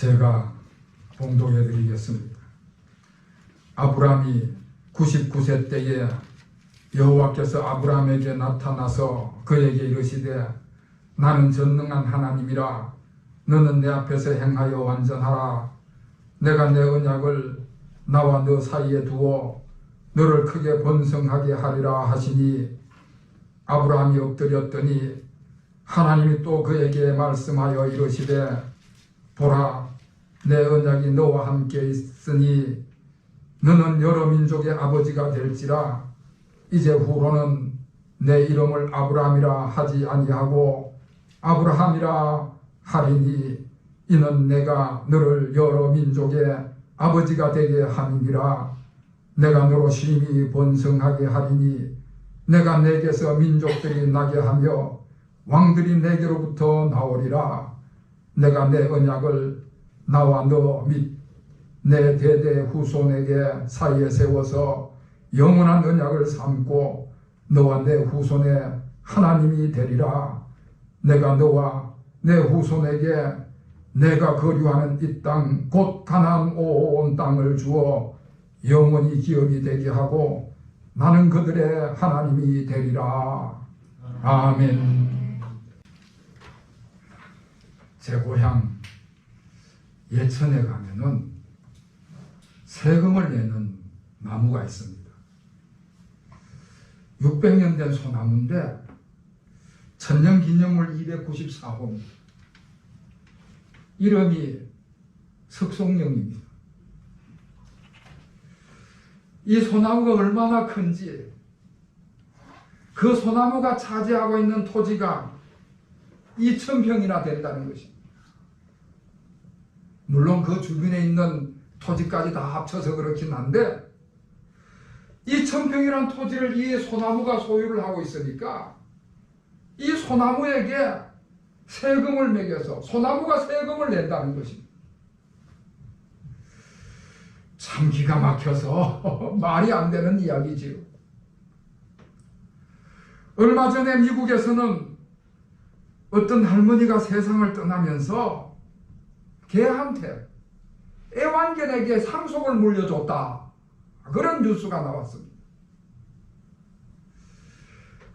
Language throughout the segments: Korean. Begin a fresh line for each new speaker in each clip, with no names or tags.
제가 봉독해 드리겠습니다. 아브라함이 99세 때에 여호와께서 아브라함에게 나타나서 그에게 이르시되 나는 전능한 하나님이라 너는 내 앞에서 행하여 완전하라. 내가 내 언약을 나와 너 사이에 두어 너를 크게 번성하게 하리라 하시니 아브라함이 엎드렸더니 하나님이 또 그에게 말씀하여 이르시되 보라 내 언약이 너와 함께 있으니 너는 여러 민족의 아버지가 될지라. 이제 후로는 내 이름을 아브라함이라 하지 아니하고 아브라함이라 하리니 이는 내가 너를 여러 민족의 아버지가 되게 함이니라. 내가 너로 심히 번성하게 하리니 내가 내게서 민족들이 나게 하며 왕들이 내게로부터 나오리라. 내가 내 언약을 나와 너 및 내 대대 후손에게 사이에 세워서 영원한 언약을 삼고 너와 내 후손의 하나님이 되리라. 내가 너와 내 후손에게 내가 거류하는 이 땅 곧 가나안 온 땅을 주어 영원히 기업이 되게 하고 나는 그들의 하나님이 되리라. 아멘. 제 고향 예천에 가면은 세금을 내는 나무가 있습니다. 600년 된 소나무인데 천년기념물 294호입니다. 이름이 석송령입니다. 이 소나무가 얼마나 큰지, 그 소나무가 차지하고 있는 토지가 2000평이나 된다는 것입니다. 물론 그 주변에 있는 토지까지 다 합쳐서 그렇긴 한데 2000평이라는 토지를 이 소나무가 소유를 하고 있으니까 이 소나무에게 세금을 매겨서 소나무가 세금을 낸다는 것입니다. 참 기가 막혀서 말이 안 되는 이야기지요. 얼마 전에 미국에서는 어떤 할머니가 세상을 떠나면서 개한테 애완견에게 상속을 물려줬다. 그런 뉴스가 나왔습니다.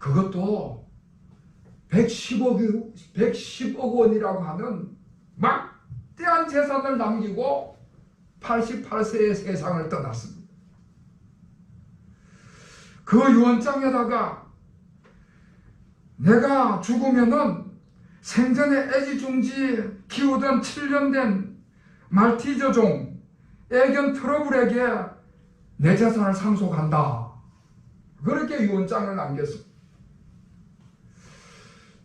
그것도 110억 원이라고 하는 막대한 재산을 남기고 88세에 세상을 떠났습니다. 그 유언장에다가 내가 죽으면은 생전에 애지중지 키우던 7년 된 말티저 종 애견 트러블에게 내 재산을 상속한다. 그렇게 유언장을 남겼습니다.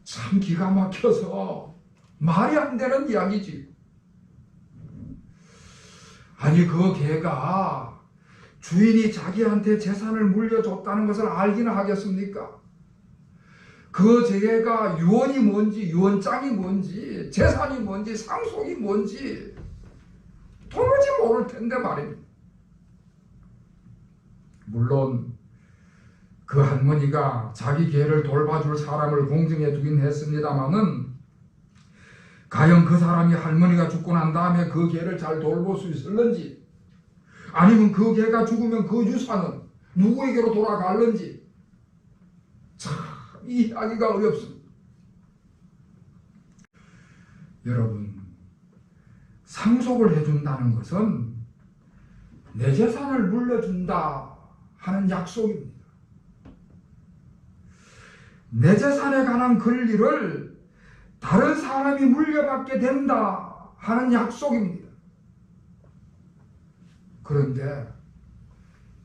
참 기가 막혀서 말이 안 되는 이야기지. 아니 그 개가 주인이 자기한테 재산을 물려줬다는 것을 알기는 하겠습니까? 그 개가 유언이 뭔지 유언장이 뭔지 재산이 뭔지 상속이 뭔지 도무지 모를 텐데 말입니다. 물론 그 할머니가 자기 개를 돌봐줄 사람을 공증해 두긴 했습니다마는 과연 그 사람이 할머니가 죽고 난 다음에 그 개를 잘 돌볼 수 있을는지 아니면 그 개가 죽으면 그 유산은 누구에게로 돌아갈는지 참 이해하기가 어렵습니다. 여러분, 상속을 해준다는 것은 내 재산을 물려준다 하는 약속입니다. 내 재산에 관한 권리를 다른 사람이 물려받게 된다 하는 약속입니다. 그런데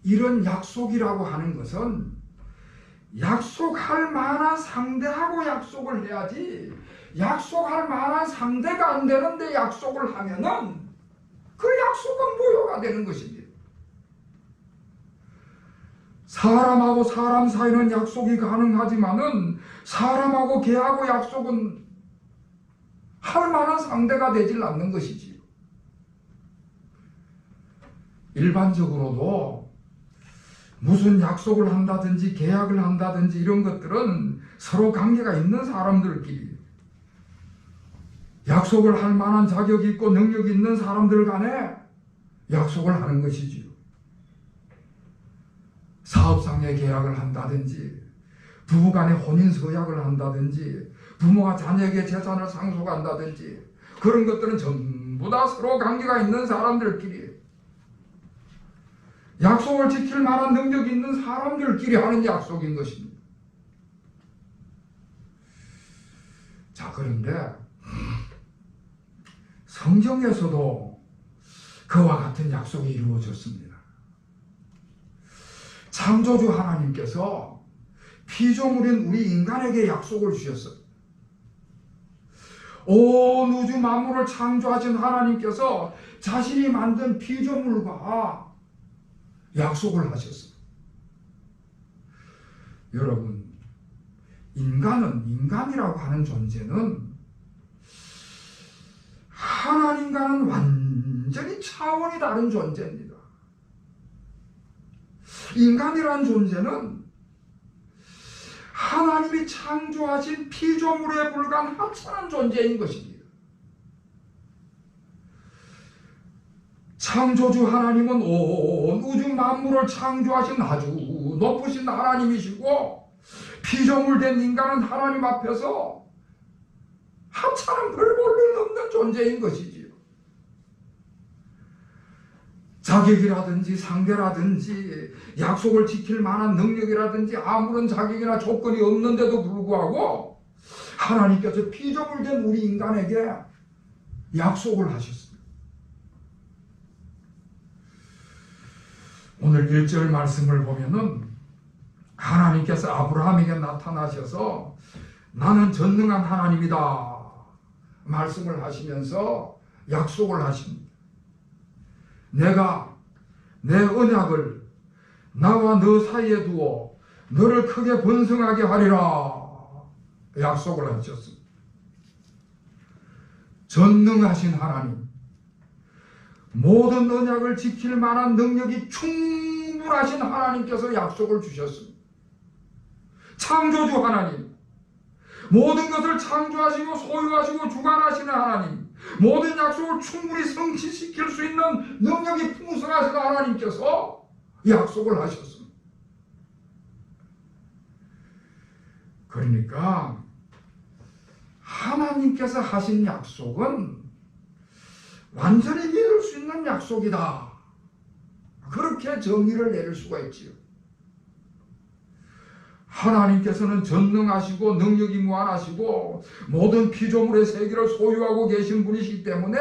이런 약속이라고 하는 것은 약속할 만한 상대하고 약속을 해야지 약속할 만한 상대가 안 되는데 약속을 하면은 그 약속은 무효가 되는 것입니다. 사람하고 사람 사이는 약속이 가능하지만은 사람하고 개하고 약속은 할 만한 상대가 되질 않는 것이지요. 일반적으로도 무슨 약속을 한다든지 계약을 한다든지 이런 것들은 서로 관계가 있는 사람들끼리 약속을 할 만한 자격이 있고 능력이 있는 사람들 간에 약속을 하는 것이지요. 사업상의 계약을 한다든지, 부부간의 혼인 서약을 한다든지, 부모가 자녀에게 재산을 상속한다든지, 그런 것들은 전부 다 서로 관계가 있는 사람들끼리, 약속을 지킬 만한 능력이 있는 사람들끼리 하는 약속인 것입니다. 자, 그런데 성경에서도 그와 같은 약속이 이루어졌습니다. 창조주 하나님께서 피조물인 우리 인간에게 약속을 주셨어요. 온 우주 만물을 창조하신 하나님께서 자신이 만든 피조물과 약속을 하셨어요. 여러분, 인간이라고 하는 존재는 하나님과는 완전히 차원이 다른 존재입니다. 인간이라는 존재는 하나님이 창조하신 피조물에 불과한 하찮은 존재인 것입니다. 창조주 하나님은 온 우주 만물을 창조하신 아주 높으신 하나님이시고, 피조물된 인간은 하나님 앞에서 하찮은 별볼일 없는 존재인 것이지요. 자격이라든지 상대라든지 약속을 지킬 만한 능력이라든지 아무런 자격이나 조건이 없는데도 불구하고 하나님께서 피조물된 우리 인간에게 약속을 하셨습니다. 오늘 1절 말씀을 보면은 하나님께서 아브라함에게 나타나셔서 나는 전능한 하나님이다 말씀을 하시면서 약속을 하십니다. 내가 내 언약을 나와 너 사이에 두어 너를 크게 번성하게 하리라 약속을 하셨습니다. 전능하신 하나님, 모든 언약을 지킬 만한 능력이 충분하신 하나님께서 약속을 주셨습니다. 창조주 하나님, 모든 것을 창조하시고 소유하시고 주관하시는 하나님, 모든 약속을 충분히 성취시킬 수 있는 능력이 풍성하신 하나님께서 약속을 하셨습니다. 그러니까 하나님께서 하신 약속은 완전히 믿을 수 있는 약속이다, 그렇게 정의를 내릴 수가 있지요. 하나님께서는 전능하시고 능력이 무한하시고 모든 피조물의 세계를 소유하고 계신 분이시기 때문에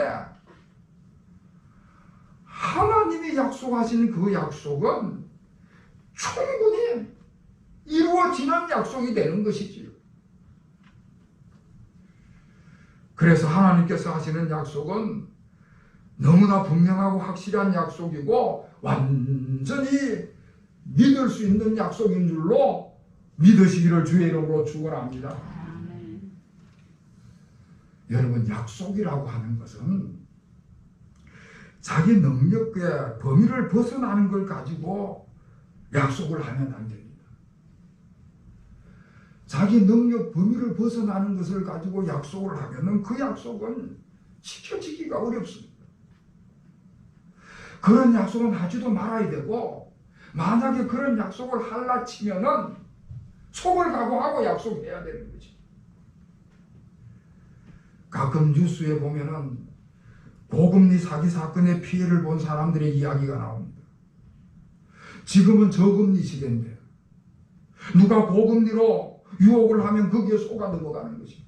하나님이 약속하신 그 약속은 충분히 이루어지는 약속이 되는 것이지요. 그래서 하나님께서 하시는 약속은 너무나 분명하고 확실한 약속이고 완전히 믿을 수 있는 약속인 줄로 믿으시기를 주의 이름으로 축원합니다. 여러분, 약속이라고 하는 것은 자기 능력의 범위를 벗어나는 걸 가지고 약속을 하면 안 됩니다. 자기 능력 범위를 벗어나는 것을 가지고 약속을 하면은 그 약속은 지켜지기가 어렵습니다. 그런 약속은 하지도 말아야 되고, 만약에 그런 약속을 할라 치면은 속을 각오하고 약속해야 되는 거지. 가끔 뉴스에 보면은 고금리 사기 사건의 피해를 본 사람들의 이야기가 나옵니다. 지금은 저금리 시대인데 누가 고금리로 유혹을 하면 거기에 속아 넘어가는 것입니다.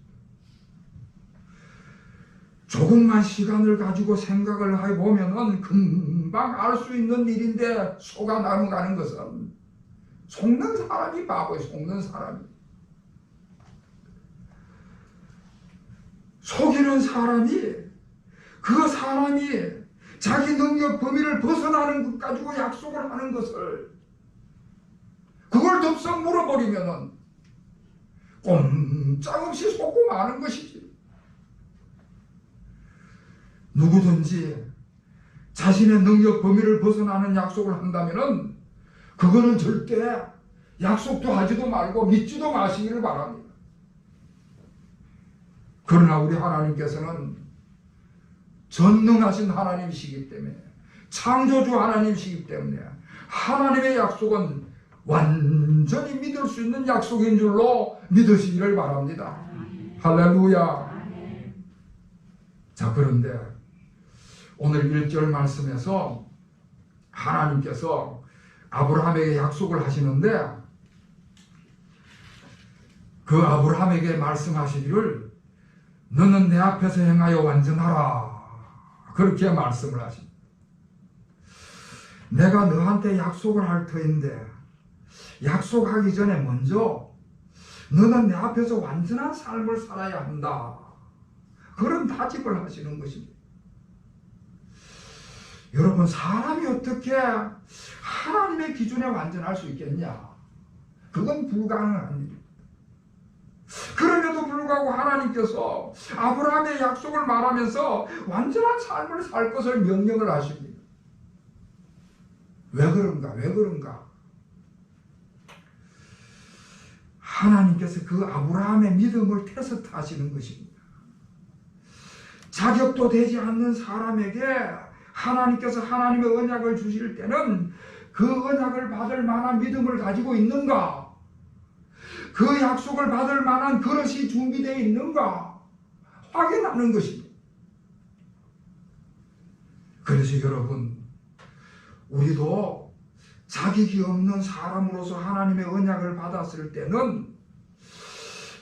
조금만 시간을 가지고 생각을 해보면은 금방 알 수 있는 일인데 속아 넘어가는 것은 속는 사람이 바보예요. 속는 사람이. 속이는 사람이, 그 사람이 자기 능력 범위를 벗어나는 것 가지고 약속을 하는 것을, 그걸 덥석 물어버리면은 꼼짝없이 속고 마는 것이지. 누구든지 자신의 능력 범위를 벗어나는 약속을 한다면은 그거는 절대 약속도 하지도 말고 믿지도 마시기를 바랍니다. 그러나 우리 하나님께서는 전능하신 하나님이시기 때문에, 창조주 하나님이시기 때문에 하나님의 약속은 완전히 믿을 수 있는 약속인 줄로 믿으시기를 바랍니다. 할렐루야. 자, 그런데 오늘 1절 말씀에서 하나님께서 아브라함에게 약속을 하시는데, 그 아브라함에게 말씀하시기를 너는 내 앞에서 행하여 완전하라, 그렇게 말씀을 하십니다. 내가 너한테 약속을 할 터인데 약속하기 전에 먼저 너는 내 앞에서 완전한 삶을 살아야 한다, 그런 다짐을 하시는 것입니다. 여러분, 사람이 어떻게 하나님의 기준에 완전할 수 있겠냐? 그건 불가능한 일입니다. 그럼에도 불구하고 하나님께서 아브라함의 약속을 말하면서 완전한 삶을 살 것을 명령을 하십니다. 왜 그런가? 왜 그런가? 하나님께서 그 아브라함의 믿음을 테스트 하시는 것입니다. 자격도 되지 않는 사람에게 하나님께서 하나님의 언약을 주실 때는 그 언약을 받을 만한 믿음을 가지고 있는가? 그 약속을 받을 만한 그릇이 준비되어 있는가? 확인하는 것입니다. 그래서 여러분, 우리도 자격이 없는 사람으로서 하나님의 언약을 받았을 때는,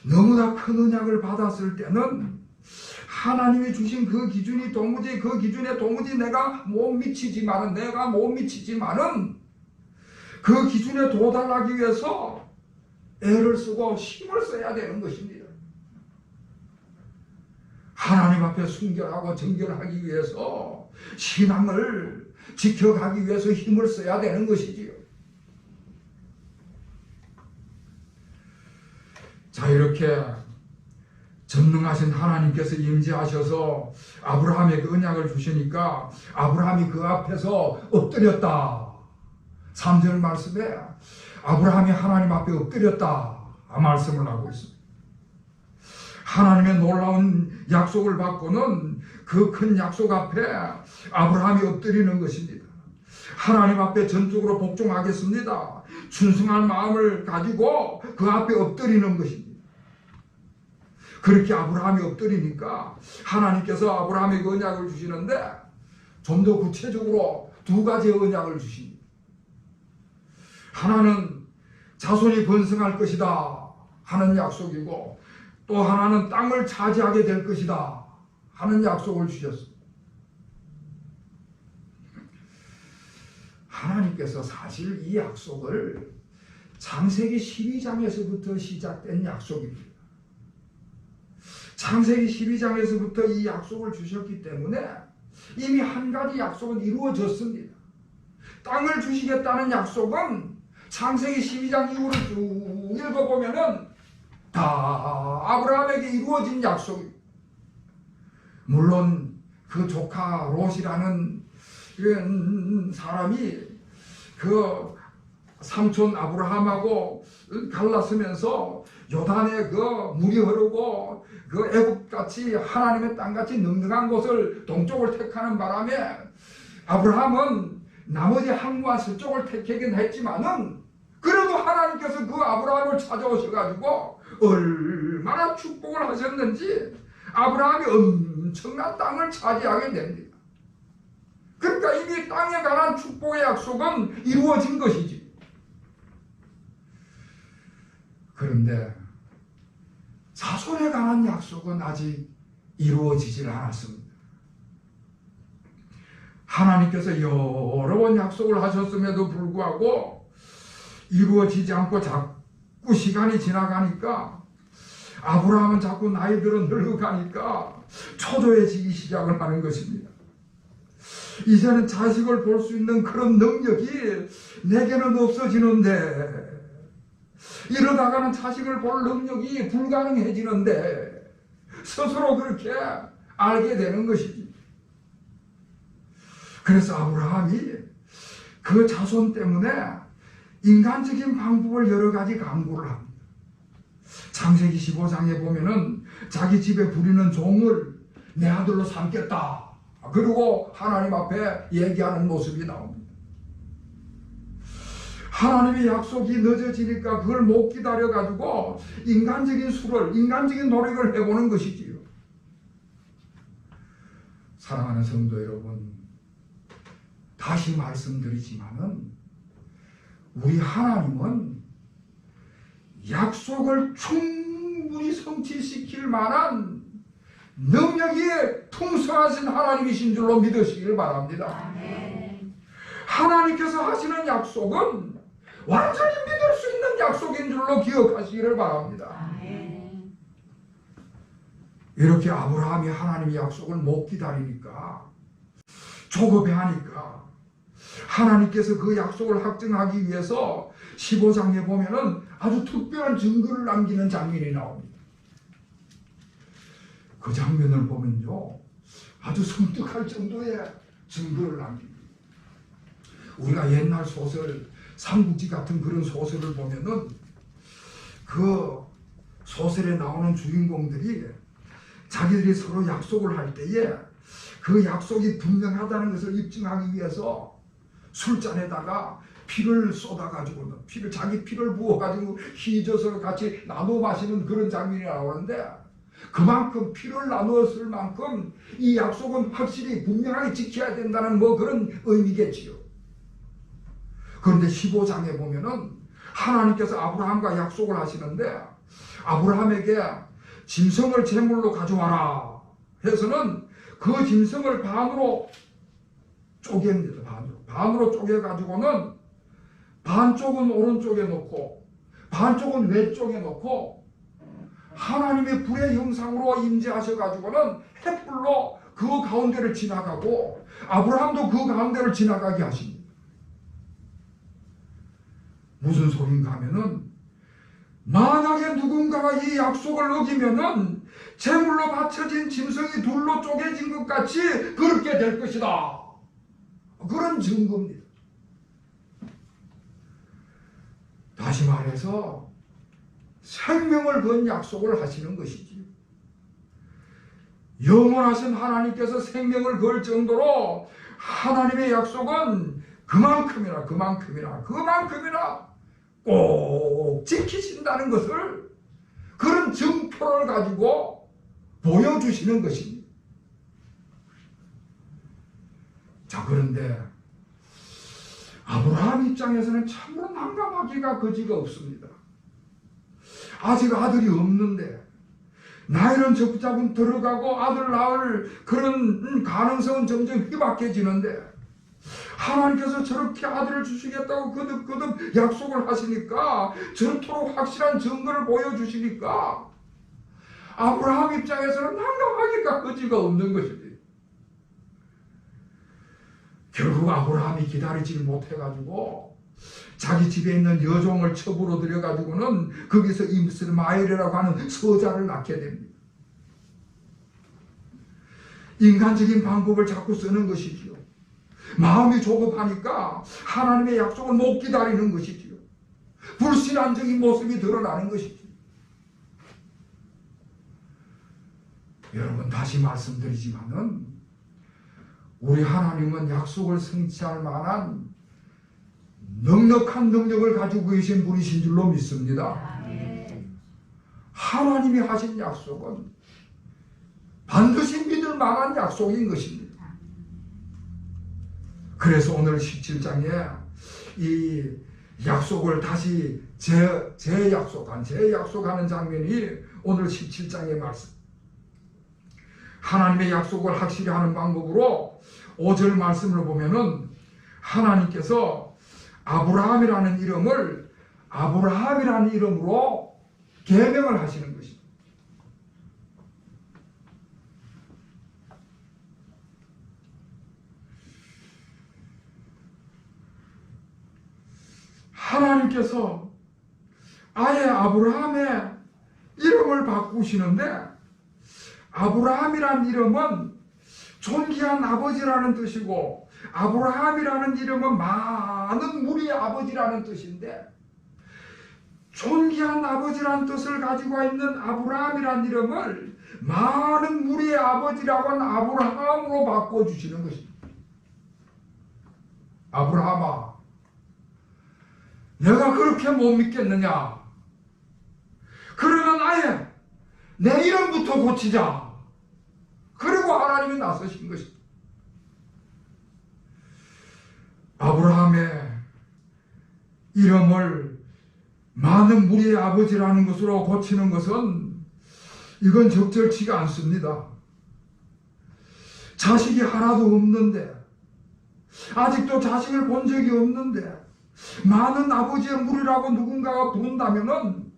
너무나 큰 언약을 받았을 때는 하나님이 주신 그 기준이 도무지, 그 기준에 도무지 내가 못 미치지만은 그 기준에 도달하기 위해서 애를 쓰고 힘을 써야 되는 것입니다. 하나님 앞에 순결하고 정결하기 위해서, 신앙을 지켜가기 위해서 힘을 써야 되는 것이지요. 자, 이렇게 전능하신 하나님께서 임재하셔서 아브라함에게 언약을 주시니까 아브라함이 그 앞에서 엎드렸다. 3절 말씀에 아브라함이 하나님 앞에 엎드렸다 말씀을 하고 있습니다. 하나님의 놀라운 약속을 받고는 그 큰 약속 앞에 아브라함이 엎드리는 것입니다. 하나님 앞에 전적으로 복종하겠습니다, 충성한 마음을 가지고 그 앞에 엎드리는 것입니다. 그렇게 아브라함이 엎드리니까 하나님께서 아브라함에게 언약을 주시는데, 좀 더 구체적으로 두 가지의 언약을 주십니다. 하나는 자손이 번성할 것이다 하는 약속이고, 또 하나는 땅을 차지하게 될 것이다 하는 약속을 주셨습니다. 하나님께서 사실 이 약속을 창세기 12장에서부터 시작된 약속입니다. 창세기 12장에서부터 이 약속을 주셨기 때문에 이미 한 가지 약속은 이루어졌습니다. 땅을 주시겠다는 약속은 창세기 12장 이후를 쭉 읽어보면은 다 아브라함에게 이루어진 약속입니다. 물론 그 조카 롯이라는 사람이 그 삼촌 아브라함하고 갈라서면서 요단에 그 물이 흐르고 그 애굽같이 하나님의 땅같이 넉넉한 곳을 동쪽을 택하는 바람에 아브라함은 나머지 항구와 서쪽을 택하긴 했지만은, 그래도 하나님께서 그 아브라함을 찾아오셔가지고 얼마나 축복을 하셨는지 아브라함이 엄청난 땅을 차지하게 됩니다. 그러니까 이미 땅에 관한 축복의 약속은 이루어진 것이지. 그런데 자손에 관한 약속은 아직 이루어지질 않았습니다. 하나님께서 여러 번 약속을 하셨음에도 불구하고 이루어지지 않고 자꾸 시간이 지나가니까, 아브라함은 자꾸 나이 들어 늙어가니까 초조해지기 시작을 하는 것입니다. 이제는 자식을 볼 수 있는 그런 능력이 내게는 없어지는데, 이러다가는 자식을 볼 능력이 불가능해지는데, 스스로 그렇게 알게 되는 것이지. 그래서 아브라함이 그 자손 때문에 인간적인 방법을 여러 가지 강구를 합니다. 창세기 15장에 보면은 자기 집에 부리는 종을 내 아들로 삼겠다. 그리고 하나님 앞에 얘기하는 모습이 나옵니다. 하나님의 약속이 늦어지니까 그걸 못 기다려가지고 인간적인 노력을 해보는 것이지요. 사랑하는 성도 여러분, 다시 말씀드리지만은 우리 하나님은 약속을 충분히 성취시킬 만한 능력이 풍성하신 하나님이신 줄로 믿으시길 바랍니다. 하나님께서 하시는 약속은 완전히 믿을 수 있는 약속인 줄로 기억하시기를 바랍니다. 이렇게 아브라함이 하나님의 약속을 못 기다리니까, 조급해하니까 하나님께서 그 약속을 확증하기 위해서 15장에 보면은 아주 특별한 증거를 남기는 장면이 나옵니다. 그 장면을 보면요, 아주 섬뜩할 정도의 증거를 남깁니다. 우리가 옛날 소설, 삼국지 같은 그런 소설을 보면은 그 소설에 나오는 주인공들이 자기들이 서로 약속을 할 때에 그 약속이 분명하다는 것을 입증하기 위해서 술잔에다가 피를 쏟아가지고 자기 피를 부어가지고 희져서 같이 나눠 마시는 그런 장면이 나오는데, 그만큼 피를 나누었을 만큼 이 약속은 확실히 분명하게 지켜야 된다는 그런 의미겠지요. 그런데 15장에 보면은 하나님께서 아브라함과 약속을 하시는데, 아브라함에게 짐승을 제물로 가져와라 해서는 그 짐승을 반으로 쪼갭니다. 반으로 쪼개가지고는 반쪽은 오른쪽에 놓고 반쪽은 왼쪽에 놓고 하나님의 불의 형상으로 임재하셔가지고는 햇불로 그 가운데를 지나가고 아브라함도 그 가운데를 지나가게 하십니다. 무슨 소린가 하면은, 만약에 누군가가 이 약속을 어기면은 제물로 바쳐진 짐승이 둘로 쪼개진 것 같이 그렇게 될 것이다. 그런 증거입니다. 다시 말해서 생명을 건 약속을 하시는 것이지요. 영원하신 하나님께서 생명을 걸 정도로 하나님의 약속은 그만큼이나 꼭 지키신다는 것을, 그런 증표를 가지고 보여주시는 것입니다. 자, 그런데 아브라함 입장에서는 참으로 난감하기가 거지가 없습니다. 아직 아들이 없는데, 나이는 적자분 들어가고 아들 낳을 그런 가능성은 점점 희박해지는데, 하나님께서 저렇게 아들을 주시겠다고 거듭 약속을 하시니까, 저토록 확실한 증거를 보여주시니까 아브라함 입장에서는 난감하기가 거지가 없는 것입니다. 결국 아브라함이 기다리지 못해가지고 자기 집에 있는 여종을 첩으로 들여가지고는 거기서 이스마엘이라고 하는 서자를 낳게 됩니다. 인간적인 방법을 자꾸 쓰는 것이지요. 마음이 조급하니까 하나님의 약속을 못 기다리는 것이지요. 불신앙적인 모습이 드러나는 것이지요. 여러분, 다시 말씀드리지만은 우리 하나님은 약속을 성취할 만한 넉넉한 능력을 가지고 계신 분이신 줄로 믿습니다. 하나님이 하신 약속은 반드시 믿을 만한 약속인 것입니다. 그래서 오늘 17장에 이 약속을 다시 재약속하는 장면이 오늘 17장의 말씀. 하나님의 약속을 확실히 하는 방법으로 5절 말씀을 보면은 하나님께서 아브라함이라는 이름을 아브라함이라는 이름으로 계명을 하시는 것입니다. 하나님께서 아예 아브라함의 이름을 바꾸시는데, 아브라함이라는 이름은 존귀한 아버지라는 뜻이고, 아브라함이라는 이름은 많은 무리의 아버지라는 뜻인데, 존귀한 아버지라는 뜻을 가지고 있는 아브라함이라는 이름을 많은 무리의 아버지라고 하는 아브라함으로 바꿔주시는 것입니다. 아브라함아, 내가 그렇게 못 믿겠느냐? 그러면 아예 내 이름부터 고치자. 그리고 하나님이 나서신 것입니다. 아브라함의 이름을 많은 무리의 아버지라는 것으로 고치는 것은 이건 적절치가 않습니다. 자식이 하나도 없는데, 아직도 자식을 본 적이 없는데 많은 아버지의 무리라고 누군가가 부른다면은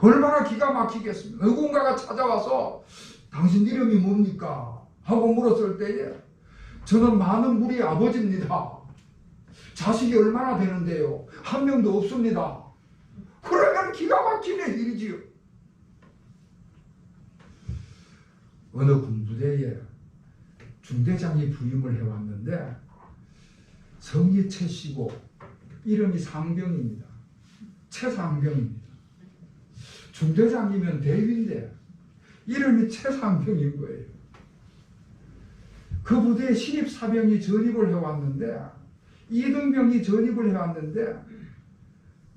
얼마나 기가 막히겠습니까? 누군가가 찾아와서 당신 이름이 뭡니까? 하고 물었을 때에 저는 많은 무리의 아버지입니다. 자식이 얼마나 되는데요? 한 명도 없습니다. 그러면 기가 막히는 일이지요. 어느 군부대에 중대장이 부임을 해왔는데 성이 최씨고 이름이 상병입니다. 최상병입니다. 중대장이면 대위인데 이름이 최상병인 거예요. 그 부대에 신입사병이 전입을 해왔는데 이등병이 전입을 해왔는데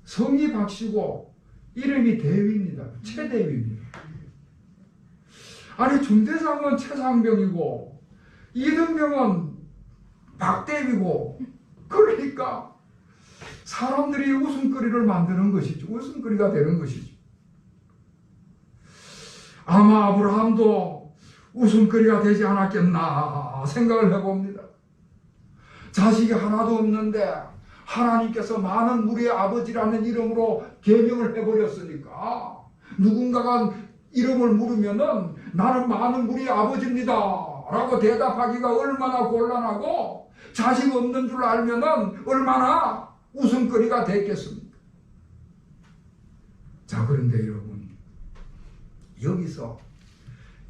성이 박씨고 이름이 대위입니다. 최대위입니다. 아니 중대장은 최상병이고 이등병은 박대위고 그러니까 사람들이 웃음거리를 만드는 것이죠. 웃음거리가 되는 것이죠. 아마 아브라함도 웃음거리가 되지 않았겠나 생각을 해봅니다. 자식이 하나도 없는데 하나님께서 많은 무리의 아버지라는 이름으로 계명을 해버렸으니까 누군가가 이름을 물으면은 나는 많은 무리의 아버지입니다 라고 대답하기가 얼마나 곤란하고 자식 없는 줄 알면은 얼마나 웃음거리가 됐겠습니까? 자, 그런데 여러분, 여기서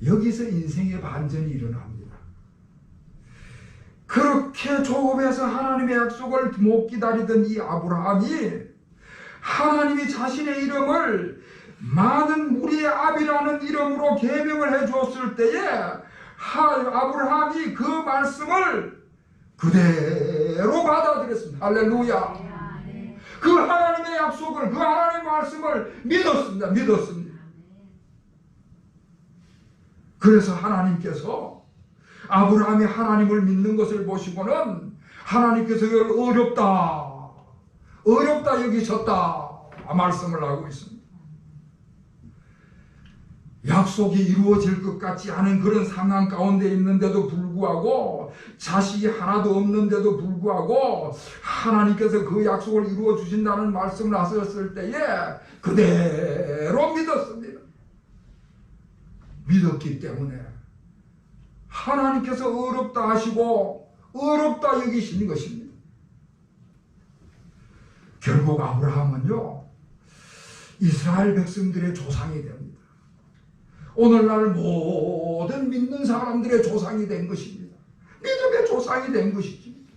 인생의 반전이 일어납니다. 그렇게 조급해서 하나님의 약속을 못 기다리던 이 아브라함이 하나님이 자신의 이름을 많은 무리의 아비라는 이름으로 계명을 해주었을 때에 아브라함이 그 말씀을 그대로 받아들였습니다. 할렐루야. 그 하나님의 약속을, 그 하나님의 말씀을 믿었습니다. 그래서 하나님께서 아브라함이 하나님을 믿는 것을 보시고는 하나님께서 이걸 어렵다 여기셨다 말씀을 하고 있습니다. 약속이 이루어질 것 같지 않은 그런 상황 가운데 있는데도 불구하고 자식이 하나도 없는데도 불구하고 하나님께서 그 약속을 이루어 주신다는 말씀을 하셨을 때에 그대로 믿었습니다. 믿었기 때문에 하나님께서 어렵다 하시고 어렵다 여기시는 것입니다. 결국 아브라함은요 이스라엘 백성들의 조상이 됩니다. 오늘날 모든 믿는 사람들의 조상이 된 것입니다. 믿음의 조상이 된 것이지.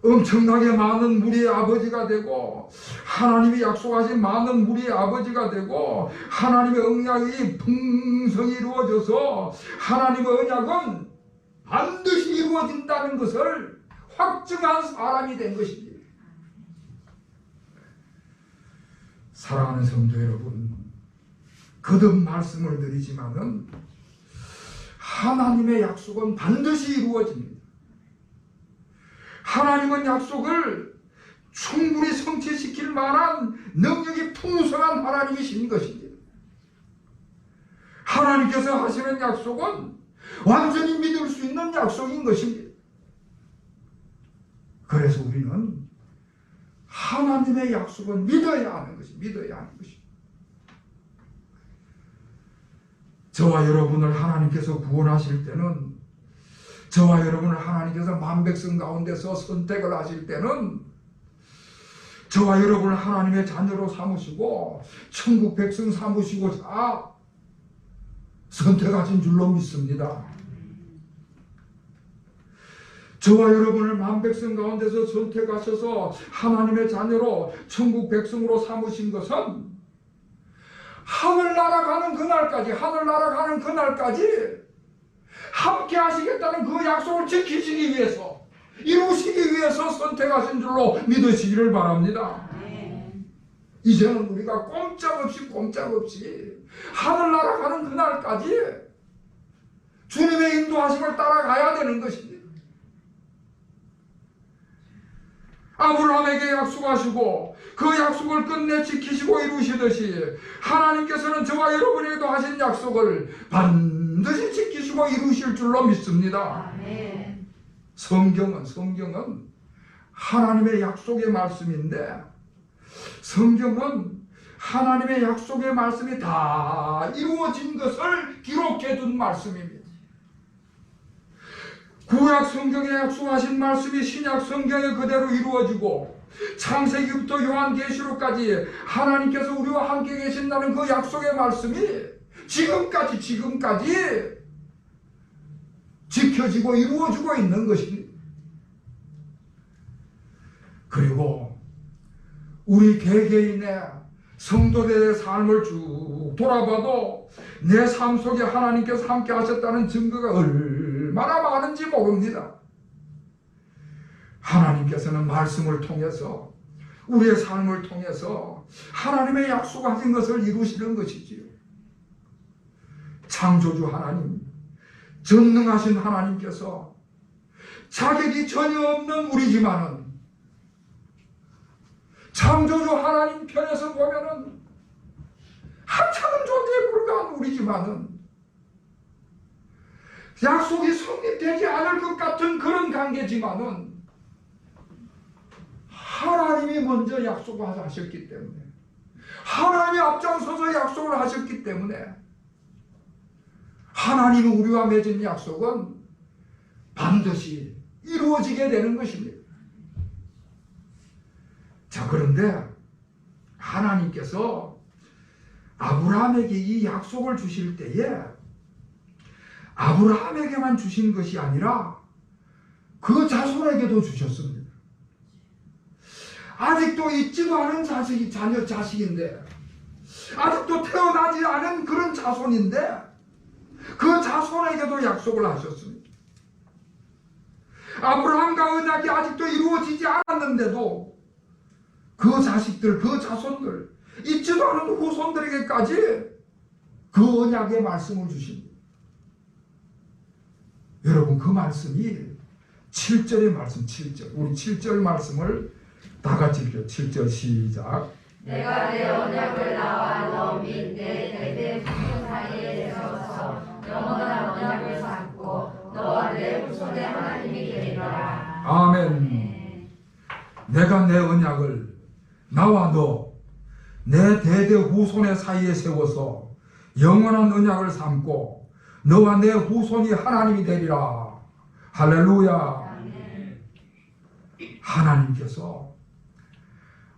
엄청나게 많은 무리의 아버지가 되고 하나님이 약속하신 많은 무리의 아버지가 되고 하나님의 언약이 풍성히 이루어져서 하나님의 언약은 반드시 이루어진다는 것을 확증한 사람이 된 것입니다. 사랑하는 성도 여러분, 거듭 말씀을 드리지만은 하나님의 약속은 반드시 이루어집니다. 하나님은 약속을 충분히 성취시킬 만한 능력이 풍성한 하나님이신 것입니다. 하나님께서 하시는 약속은 완전히 믿을 수 있는 약속인 것입니다. 그래서 우리는 하나님의 약속은 믿어야 하는 것입니다. 저와 여러분을 하나님께서 구원하실 때는, 저와 여러분을 하나님께서 만백성 가운데서 선택을 하실 때는 저와 여러분을 하나님의 자녀로 삼으시고 천국 백성 삼으시고자 선택하신 줄로 믿습니다. 저와 여러분을 만백성 가운데서 선택하셔서 하나님의 자녀로 천국 백성으로 삼으신 것은 하늘나라 가는 그날까지 함께 하시겠다는 그 약속을 지키시기 위해서, 이루시기 위해서 선택하신 줄로 믿으시기를 바랍니다. 이제는 우리가 꼼짝없이 하늘나라 가는 그날까지 주님의 인도하심을 따라가야 되는 것입니다. 아브라함에게 약속하시고 그 약속을 끝내 지키시고 이루시듯이 하나님께서는 저와 여러분에게도 하신 약속을 반드시 지키시고 이루실 줄로 믿습니다. 성경은 하나님의 약속의 말씀인데, 성경은 하나님의 약속의 말씀이 다 이루어진 것을 기록해 둔 말씀입니다. 구약 성경에 약속하신 말씀이 신약 성경에 그대로 이루어지고, 창세기부터 요한계시록까지 하나님께서 우리와 함께 계신다는 그 약속의 말씀이 지금까지 지켜지고 이루어지고 있는 것입니다. 그리고 우리 개개인의 성도들의 삶을 쭉 돌아봐도 내 삶 속에 하나님께서 함께 하셨다는 증거가 얼마나 많은지 모릅니다. 하나님께서는 말씀을 통해서, 우리의 삶을 통해서 하나님의 약속하신 것을 이루시는 것이지요. 창조주 하나님, 전능하신 하나님께서 자격이 전혀 없는 우리지만은, 창조주 하나님 편에서 보면은 하찮은 존재에 불과한 우리지만은, 약속이 성립되지 않을 것 같은 그런 관계지만은 하나님이 먼저 약속을 하셨기 때문에, 하나님이 앞장서서 약속을 하셨기 때문에 하나님이 우리와 맺은 약속은 반드시 이루어지게 되는 것입니다. 자, 그런데 하나님께서 아브라함에게 이 약속을 주실 때에 아브라함에게만 주신 것이 아니라 그 자손에게도 주셨습니다. 아직도 있지도 않은 자식인데, 아직도 태어나지 않은 그런 자손인데 그 자손에게도 약속을 하셨습니다. 아브라함과 언약이 아직도 이루어지지 않았는데도 그 자식들, 그 자손들, 있지도 않은 후손들에게까지 그 언약의 말씀을 주십니다. 여러분, 그 말씀이 7절의 말씀, 7절. 우리 7절 말씀을 다 같이 읽죠. 7절 시작.
내가 내 언약을 나와 너 및 내 대대 후손 사이에 세워서 영원한 언약을 삼고 너와 내 후손의 하나님이 되리라.
아멘. 내가 내 언약을 나와 너, 내 대대 후손의 사이에 세워서 영원한 언약을 삼고 너와 내 후손이 하나님이 되리라. 할렐루야. 하나님께서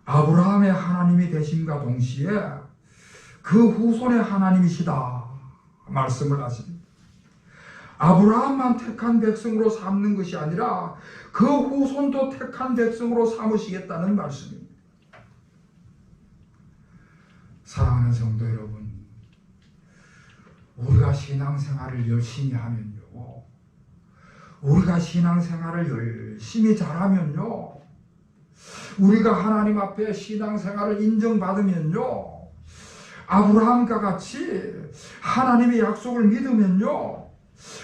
아브라함의 하나님이 되심과 동시에 그 후손의 하나님이시다 말씀을 하십니다. 아브라함만 택한 백성으로 삼는 것이 아니라 그 후손도 택한 백성으로 삼으시겠다는 말씀입니다. 사랑하는 성도 여러분, 우리가 신앙생활을 열심히 하면요, 우리가 신앙생활을 열심히 잘하면요, 우리가 하나님 앞에 신앙생활을 인정받으면요, 아브라함과 같이 하나님의 약속을 믿으면요,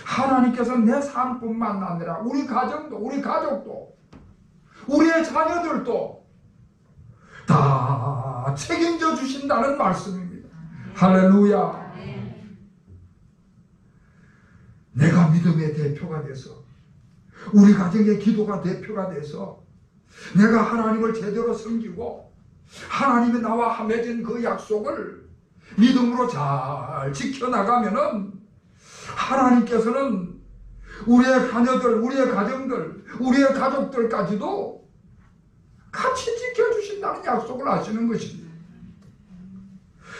하나님께서 내 삶뿐만 아니라 우리 가정도, 우리 가족도, 우리의 자녀들도 다 책임져 주신다는 말씀입니다. 할렐루야. 내가 믿음의 대표가 돼서, 우리 가정의 기도가 대표가 돼서 내가 하나님을 제대로 섬기고 하나님이 나와 맺은 그 약속을 믿음으로 잘 지켜나가면은 하나님께서는 우리의 자녀들, 우리의 가정들, 우리의 가족들까지도 같이 지켜주신다는 약속을 하시는 것입니다.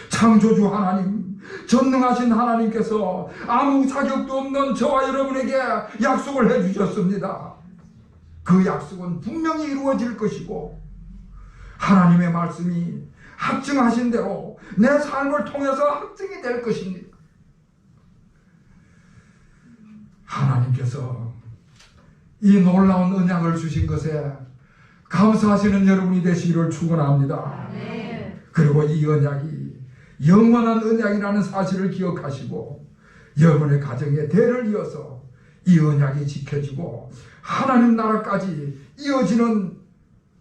창조주 하나님, 전능하신 하나님께서 아무 자격도 없는 저와 여러분에게 약속을 해주셨습니다. 그 약속은 분명히 이루어질 것이고, 하나님의 말씀이 확증하신 대로 내 삶을 통해서 확증이 될 것입니다. 하나님께서 이 놀라운 언약을 주신 것에 감사하시는 여러분이 되시기를 축원합니다. 그리고 이 언약이 영원한 언약이라는 사실을 기억하시고 여러분의 가정에 대를 이어서 이 언약이 지켜지고 하나님 나라까지 이어지는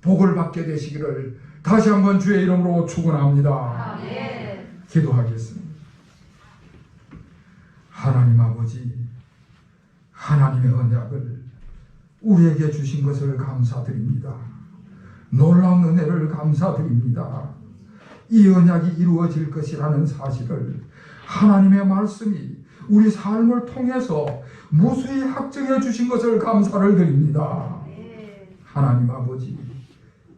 복을 받게 되시기를 다시 한번 주의 이름으로 축원합니다. 기도하겠습니다. 하나님 아버지, 하나님의 언약을 우리에게 주신 것을 감사드립니다. 놀라운 은혜를 감사드립니다. 이 언약이 이루어질 것이라는 사실을 하나님의 말씀이 우리 삶을 통해서 무수히 확증해 주신 것을 감사를 드립니다. 하나님 아버지,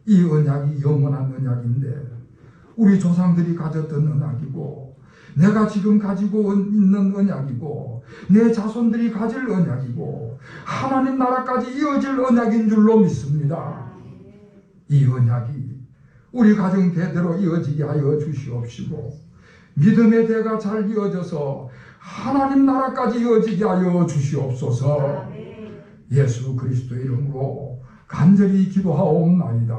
이 언약이 영원한 언약인데 우리 조상들이 가졌던 언약이고 내가 지금 가지고 있는 언약이고 내 자손들이 가질 언약이고 하나님 나라까지 이어질 언약인 줄로 믿습니다. 이 언약이 우리 가정 대대로 이어지게 하여 주시옵시고 믿음의 대가 잘 이어져서 하나님 나라까지 이어지게 하여 주시옵소서. 예수 그리스도의 이름으로 간절히 기도하옵나이다.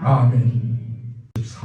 아멘.